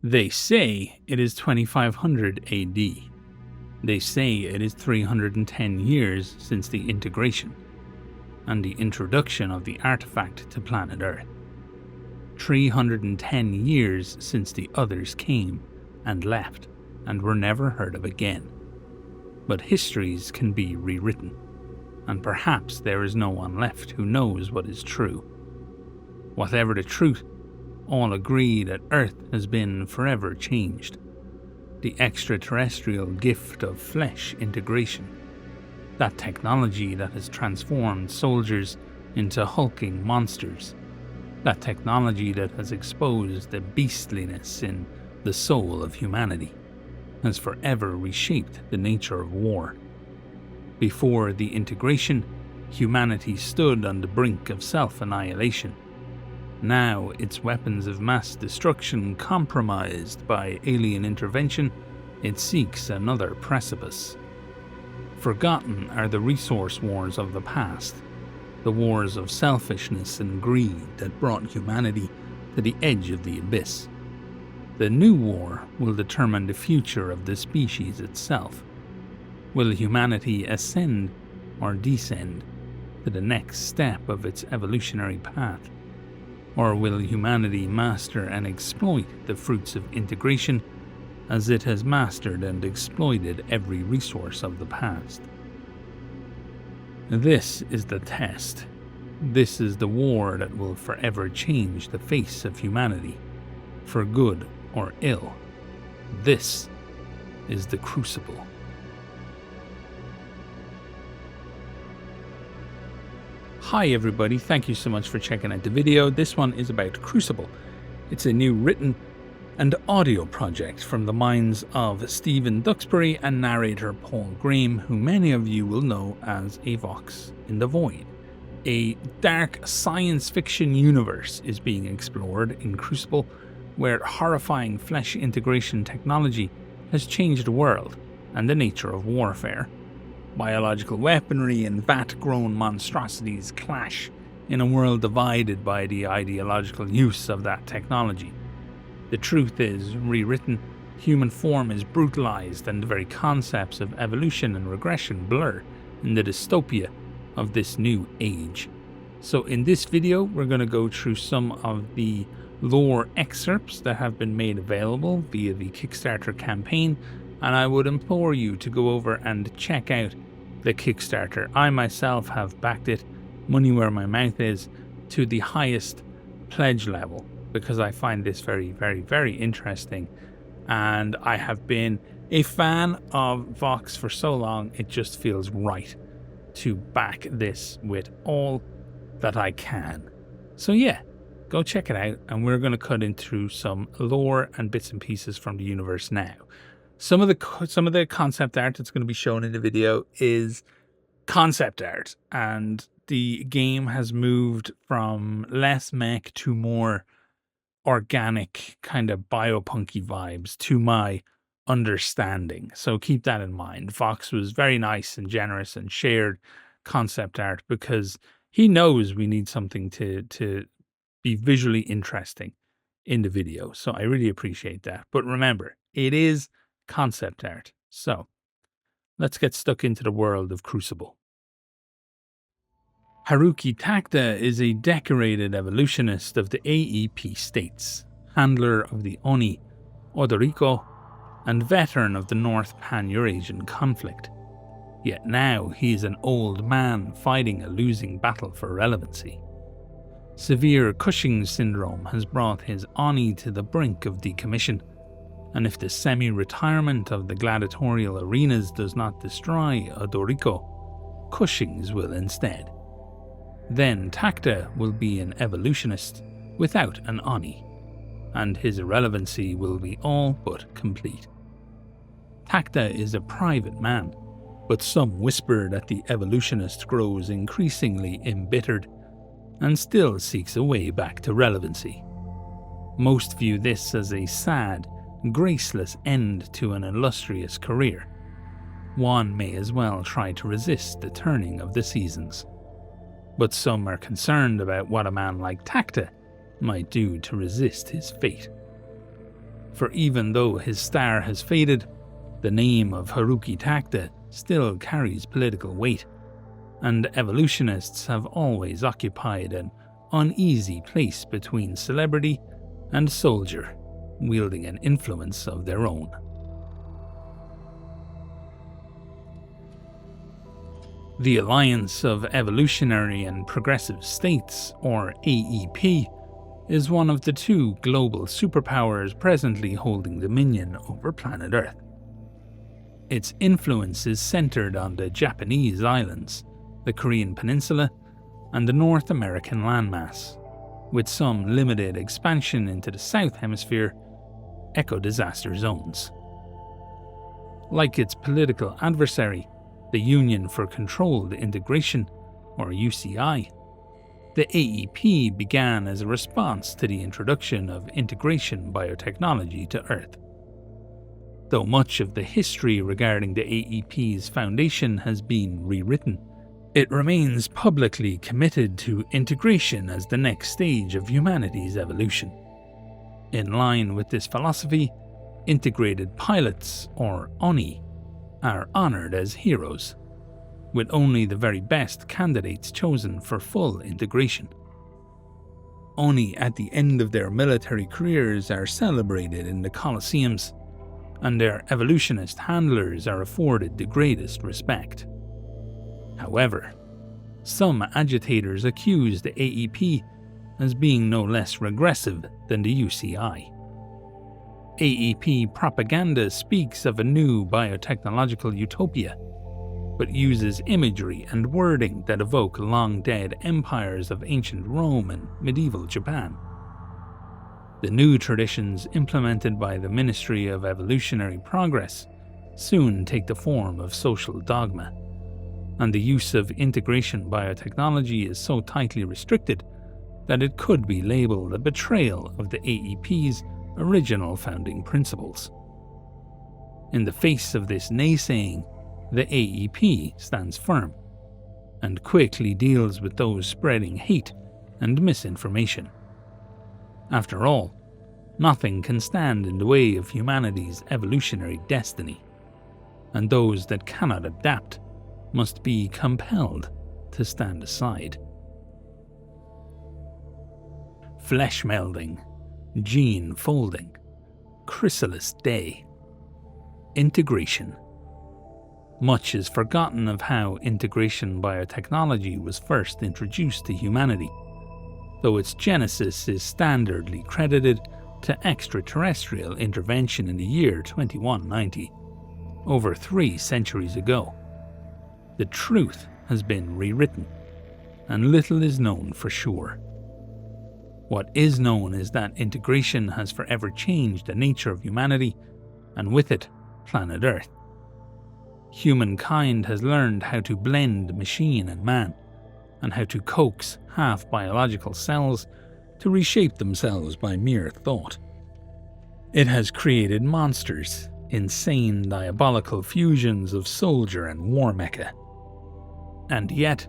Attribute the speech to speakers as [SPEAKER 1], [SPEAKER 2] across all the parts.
[SPEAKER 1] They say it is 2500 AD. They say it is 310 years since the integration and the introduction of the artifact to planet Earth. 310 years since the others came and left and were never heard of again. But histories can be rewritten, and perhaps there is no one left who knows what is true. Whatever the truth, all agree that Earth has been forever changed. The extraterrestrial gift of flesh integration, that technology that has transformed soldiers into hulking monsters, that technology that has exposed the beastliness in the soul of humanity, has forever reshaped the nature of war. Before the integration, humanity stood on the brink of self-annihilation. Now, its weapons of mass destruction compromised by alien intervention, it seeks another precipice. Forgotten are the resource wars of the past, the wars of selfishness and greed that brought humanity to the edge of the abyss. The new war will determine the future of the species itself. Will humanity ascend or descend to the next step of its evolutionary path? Or will humanity master and exploit the fruits of integration as it has mastered and exploited every resource of the past? This is the test. This is the war that will forever change the face of humanity, for good or ill. This is the Crucible. Hi everybody, thank you so much for checking out the video. This one is about Crucible. It's a new written and audio project from the minds of Stephen Duxbury and narrator Paul Graham, who many of you will know as a Vox in the Void. A dark science fiction universe is being explored in Crucible, where horrifying flesh integration technology has changed the world and the nature of warfare. Biological weaponry and vat-grown monstrosities clash in a world divided by the ideological use of that technology. The truth is rewritten, human form is brutalized, and the very concepts of evolution and regression blur in the dystopia of this new age. So in this video, we're going to go through some of the lore excerpts that have been made available via the Kickstarter campaign, and I would implore you to go over and check out the Kickstarter. I myself have backed it, money where my mouth is, to the highest pledge level, because I find this very, very, very interesting, and I have been a fan of Vox for so long, it just feels right to back this with all that I can. So yeah, go check it out, and we're going to cut into some lore and bits and pieces from the universe now. Some of the concept art that's going to be shown in the video is concept art, and the game has moved from less mech to more organic kind of biopunky vibes to my understanding. So keep that in mind. Vox was very nice and generous and shared concept art because he knows we need something to be visually interesting in the video. So I really appreciate that. But remember, it is concept art. So let's get stuck into the world of Crucible. Haruki Tacta is a decorated evolutionist of the AEP states, handler of the Oni, Odoriko, and veteran of the North Pan-Eurasian conflict. Yet now he is an old man fighting a losing battle for relevancy. Severe Cushing's syndrome has brought his Oni to the brink of decommission, and if the semi-retirement of the gladiatorial arenas does not destroy Odoriko, Cushing's will instead. Then Tacta will be an evolutionist without an Oni, and his irrelevancy will be all but complete. Tacta is a private man, but some whisper that the evolutionist grows increasingly embittered and still seeks a way back to relevancy. Most view this as a sad, graceless end to an illustrious career. One may as well try to resist the turning of the seasons. But some are concerned about what a man like Tacta might do to resist his fate. For even though his star has faded, the name of Haruki Tacta still carries political weight, and evolutionists have always occupied an uneasy place between celebrity and soldier, wielding an influence of their own. The Alliance of Evolutionary and Progressive States, or AEP, is one of the two global superpowers presently holding dominion over planet Earth. Its influence is centered on the Japanese islands, the Korean Peninsula, and the North American landmass, with some limited expansion into the South Hemisphere, eco-disaster zones. Like its political adversary, the Union for Controlled Integration, or UCI, the AEP began as a response to the introduction of integration biotechnology to Earth. Though much of the history regarding the AEP's foundation has been rewritten, it remains publicly committed to integration as the next stage of humanity's evolution. In line with this philosophy, integrated pilots, or ONI, are honored as heroes, with only the very best candidates chosen for full integration. ONI at the end of their military careers are celebrated in the Colosseums, and their evolutionist handlers are afforded the greatest respect. However, some agitators accuse the AEP as being no less regressive than the UCI. AEP propaganda speaks of a new biotechnological utopia, but uses imagery and wording that evoke long-dead empires of ancient Rome and medieval Japan. The new traditions implemented by the Ministry of Evolutionary Progress soon take the form of social dogma, and the use of integration biotechnology is so tightly restricted that it could be labeled a betrayal of the AEP's original founding principles. In the face of this naysaying, the AEP stands firm and quickly deals with those spreading hate and misinformation. After all, nothing can stand in the way of humanity's evolutionary destiny, and those that cannot adapt must be compelled to stand aside. Flesh melding, gene folding, chrysalis day, integration. Much is forgotten of how integration biotechnology was first introduced to humanity, though its genesis is standardly credited to extraterrestrial intervention in the year 2190, over 3 centuries ago. The truth has been rewritten, and little is known for sure. What is known is that integration has forever changed the nature of humanity, and with it, planet Earth. Humankind has learned how to blend machine and man, and how to coax half-biological cells to reshape themselves by mere thought. It has created monsters, insane diabolical fusions of soldier and war mecha. And yet,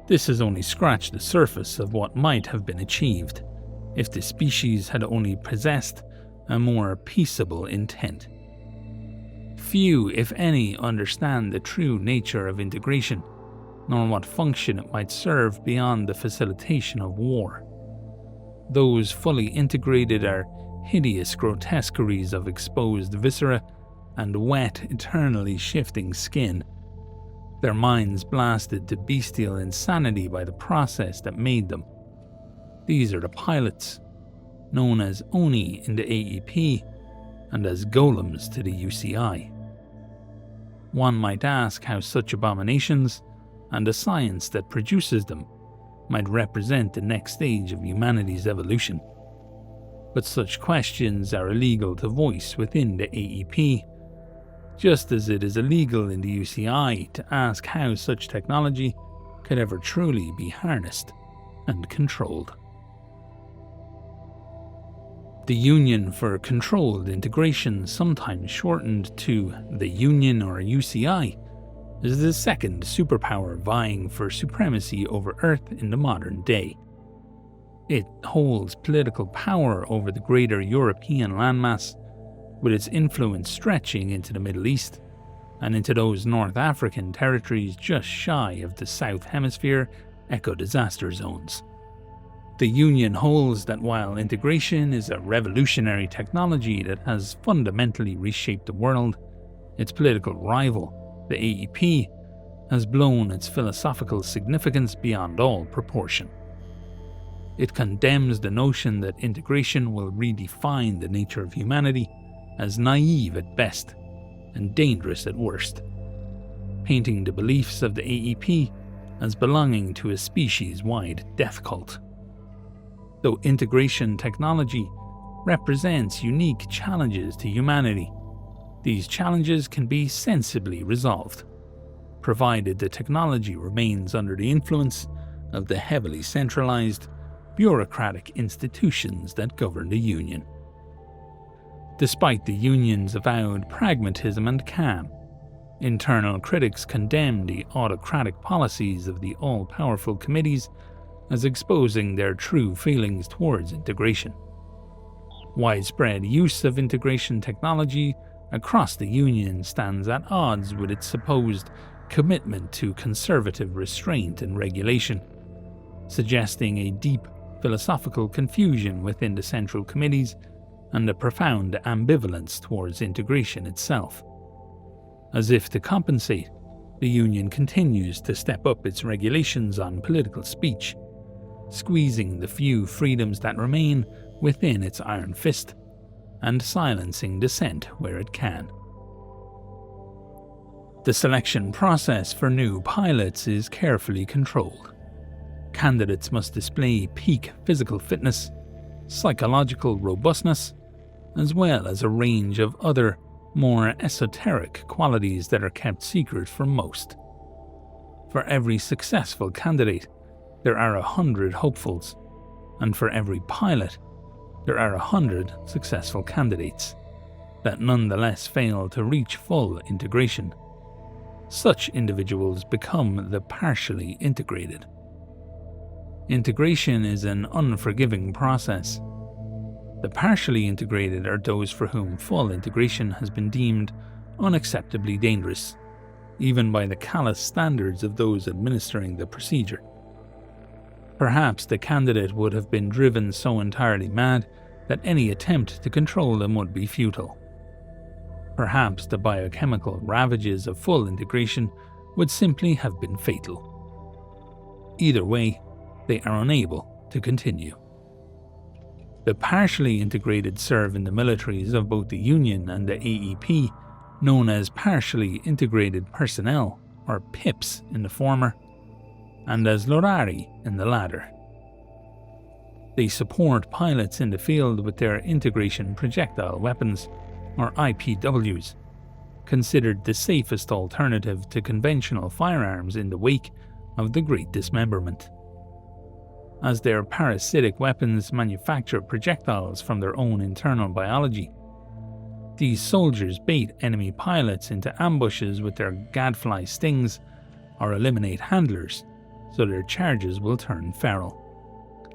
[SPEAKER 1] this has only scratched the surface of what might have been achieved if the species had only possessed a more peaceable intent. Few, if any, understand the true nature of integration, nor what function it might serve beyond the facilitation of war. Those fully integrated are hideous grotesqueries of exposed viscera and wet, eternally shifting skin, their minds blasted to bestial insanity by the process that made them. These are the pilots, known as Oni in the AEP and as golems to the UCI. One might ask how such abominations, and the science that produces them, might represent the next stage of humanity's evolution. But such questions are illegal to voice within the AEP, just as it is illegal in the UCI to ask how such technology could ever truly be harnessed and controlled. The Union for Controlled Integration, sometimes shortened to the Union or UCI, is the second superpower vying for supremacy over Earth in the modern day. It holds political power over the greater European landmass with its influence stretching into the Middle East and into those North African territories just shy of the South Hemisphere eco-disaster zones. The Union holds that while integration is a revolutionary technology that has fundamentally reshaped the world, its political rival, the AEP, has blown its philosophical significance beyond all proportion. It condemns the notion that integration will redefine the nature of humanity as naive at best and dangerous at worst, painting the beliefs of the AEP as belonging to a species-wide death cult. Though integration technology represents unique challenges to humanity, these challenges can be sensibly resolved, provided the technology remains under the influence of the heavily centralized, bureaucratic institutions that govern the Union. Despite the Union's avowed pragmatism and calm, internal critics condemn the autocratic policies of the all-powerful committees as exposing their true feelings towards integration. Widespread use of integration technology across the Union stands at odds with its supposed commitment to conservative restraint and regulation, suggesting a deep philosophical confusion within the central committees and a profound ambivalence towards integration itself. As if to compensate, the Union continues to step up its regulations on political speech, squeezing the few freedoms that remain within its iron fist, and silencing dissent where it can. The selection process for new pilots is carefully controlled. Candidates must display peak physical fitness, psychological robustness, as well as a range of other, more esoteric qualities that are kept secret from most. For every successful candidate, there are 100 hopefuls, and for every pilot, there are 100 successful candidates that nonetheless fail to reach full integration. Such individuals become the partially integrated. Integration is an unforgiving process. The partially integrated are those for whom full integration has been deemed unacceptably dangerous, even by the callous standards of those administering the procedure. Perhaps the candidate would have been driven so entirely mad that any attempt to control them would be futile. Perhaps the biochemical ravages of full integration would simply have been fatal. Either way, they are unable to continue. The partially integrated serve in the militaries of both the Union and the AEP, known as Partially Integrated Personnel, or PIPs in the former, and as Lorari in the latter. They support pilots in the field with their integration projectile weapons, or IPWs, considered the safest alternative to conventional firearms in the wake of the Great Dismemberment. As their parasitic weapons manufacture projectiles from their own internal biology, these soldiers bait enemy pilots into ambushes with their gadfly stings or eliminate handlers, so their charges will turn feral.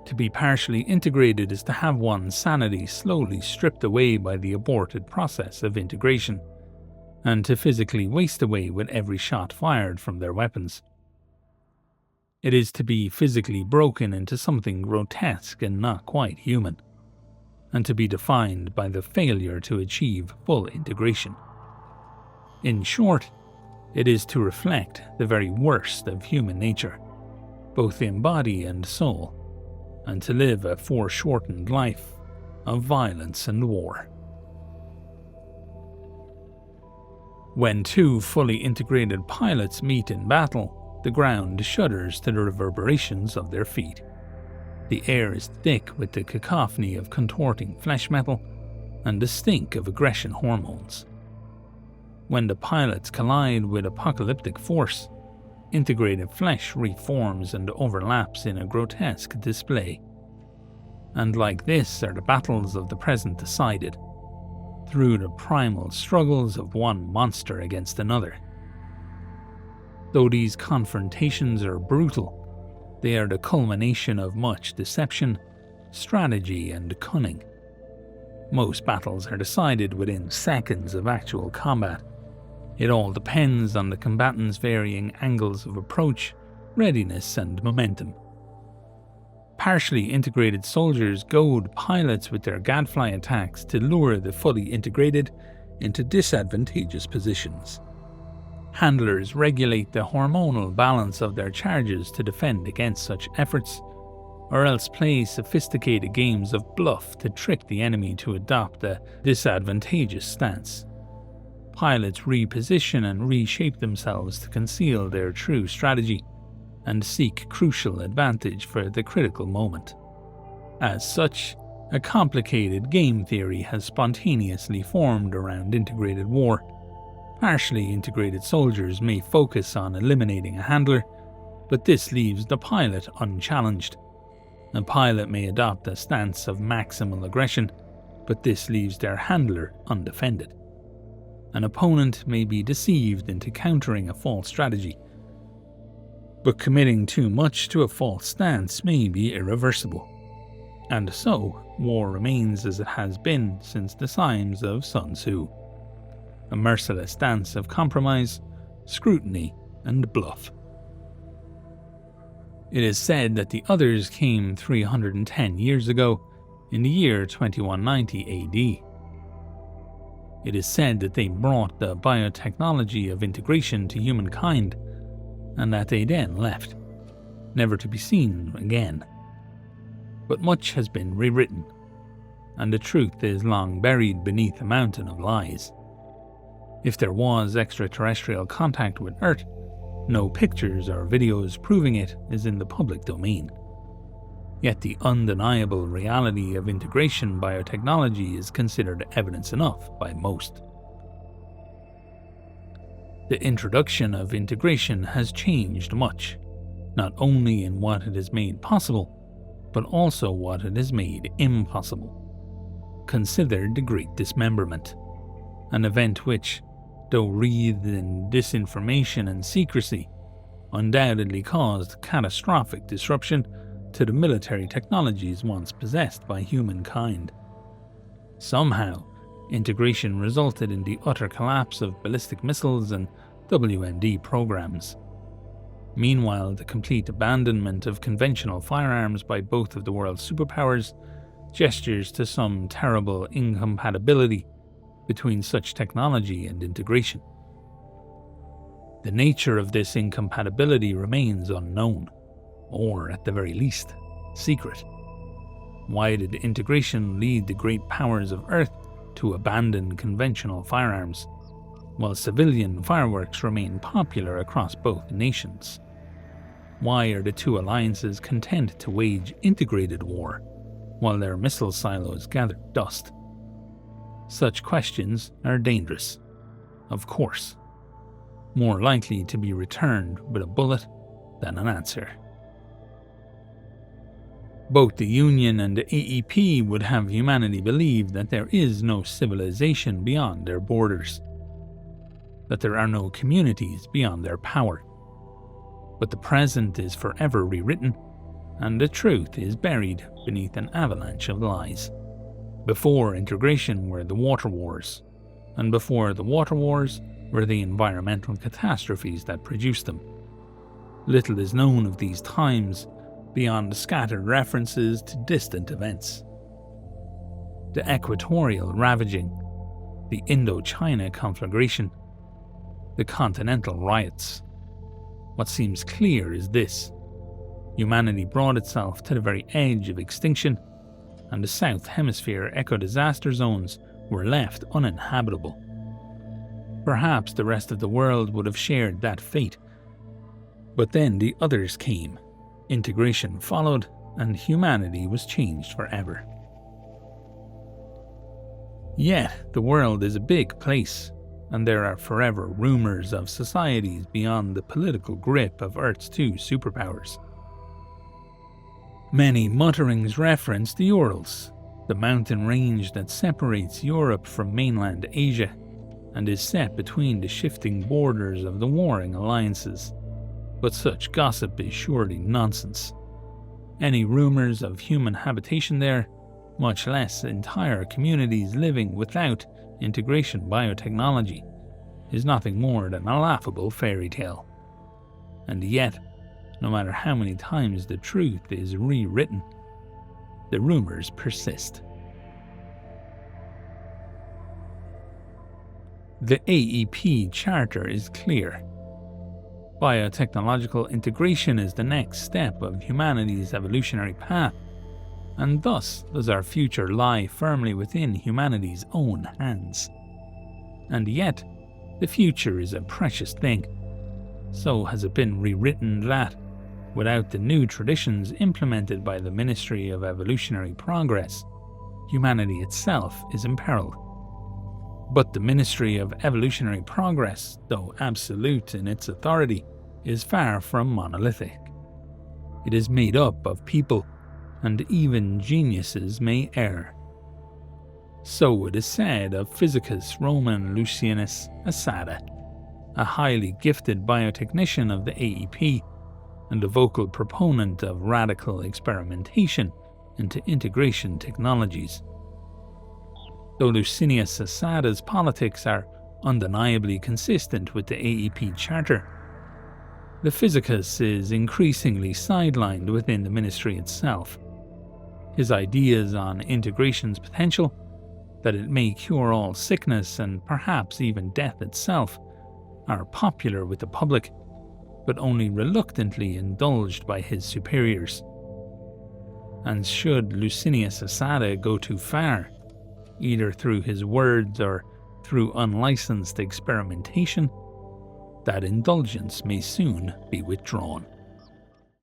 [SPEAKER 1] To be partially integrated is to have one's sanity slowly stripped away by the aborted process of integration, and to physically waste away with every shot fired from their weapons. It is to be physically broken into something grotesque and not quite human, and to be defined by the failure to achieve full integration. In short, it is to reflect the very worst of human nature, both in body and soul, and to live a foreshortened life of violence and war. When two fully integrated pilots meet in battle, the ground shudders to the reverberations of their feet. The air is thick with the cacophony of contorting flesh metal and the stink of aggression hormones. When the pilots collide with apocalyptic force, integrated flesh reforms and overlaps in a grotesque display. And like this are the battles of the present decided, through the primal struggles of one monster against another. Though these confrontations are brutal, they are the culmination of much deception, strategy, and cunning. Most battles are decided within seconds of actual combat. It all depends on the combatants' varying angles of approach, readiness, and momentum. Partially integrated soldiers goad pilots with their gadfly attacks to lure the fully integrated into disadvantageous positions. Handlers regulate the hormonal balance of their charges to defend against such efforts, or else play sophisticated games of bluff to trick the enemy to adopt a disadvantageous stance. Pilots reposition and reshape themselves to conceal their true strategy and seek crucial advantage for the critical moment. As such, a complicated game theory has spontaneously formed around integrated war. Partially integrated soldiers may focus on eliminating a handler, but this leaves the pilot unchallenged. A pilot may adopt a stance of maximal aggression, but this leaves their handler undefended. An opponent may be deceived into countering a false strategy, but committing too much to a false stance may be irreversible. And so, war remains as it has been since the times of Sun Tzu. A merciless dance of compromise, scrutiny, and bluff. It is said that the others came 310 years ago, in the year 2190 AD. It is said that they brought the biotechnology of integration to humankind, and that they then left, never to be seen again. But much has been rewritten, and the truth is long buried beneath a mountain of lies. If there was extraterrestrial contact with Earth, no pictures or videos proving it is in the public domain. Yet the undeniable reality of integration biotechnology is considered evidence enough by most. The introduction of integration has changed much, not only in what it has made possible, but also what it has made impossible. Consider the Great Dismemberment, an event which, though wreathed in disinformation and secrecy, undoubtedly caused catastrophic disruption to the military technologies once possessed by humankind. Somehow, integration resulted in the utter collapse of ballistic missiles and WMD programs. Meanwhile, the complete abandonment of conventional firearms by both of the world's superpowers gestures to some terrible incompatibility between such technology and integration. The nature of this incompatibility remains unknown, or at the very least, secret. Why did integration lead the great powers of Earth to abandon conventional firearms, while civilian fireworks remain popular across both nations? Why are the two alliances content to wage integrated war, while their missile silos gather dust? Such questions are dangerous, of course, more likely to be returned with a bullet than an answer. Both the Union and the AEP would have humanity believe that there is no civilization beyond their borders, that there are no communities beyond their power. But the present is forever rewritten, and the truth is buried beneath an avalanche of lies. Before integration were the water wars, and before the water wars were the environmental catastrophes that produced them. Little is known of these times beyond scattered references to distant events. The equatorial ravaging, the Indochina conflagration, the continental riots. What seems clear is this: humanity brought itself to the very edge of extinction, and the South Hemisphere eco-disaster zones were left uninhabitable. Perhaps the rest of the world would have shared that fate. But then the others came, integration followed, and humanity was changed forever. Yet, the world is a big place, and there are forever rumors of societies beyond the political grip of Earth's two superpowers. Many mutterings reference the Urals, the mountain range that separates Europe from mainland Asia and is set between the shifting borders of the warring alliances. But such gossip is surely nonsense. Any rumors of human habitation there much less entire communities living without integration biotechnology, is nothing more than a laughable fairy tale. And yet, no matter how many times the truth is rewritten, the rumors persist. The AEP Charter is clear. Biotechnological integration is the next step of humanity's evolutionary path, and thus does our future lie firmly within humanity's own hands. And yet, the future is a precious thing. So has it been rewritten that, without the new traditions implemented by the Ministry of Evolutionary Progress, humanity itself is imperiled. But the Ministry of Evolutionary Progress, though absolute in its authority, is far from monolithic. It is made up of people, and even geniuses may err. So it is said of physicus Roman Lucianus Asada, a highly gifted biotechnician of the AEP, and a vocal proponent of radical experimentation into integration technologies. Though Licinius Asada's politics are undeniably consistent with the AEP Charter, the physicus is increasingly sidelined within the ministry itself. His ideas on integration's potential, that it may cure all sickness and perhaps even death itself, are popular with the public, but only reluctantly indulged by his superiors. And should Licinius Asada go too far, either through his words or through unlicensed experimentation, that indulgence may soon be withdrawn.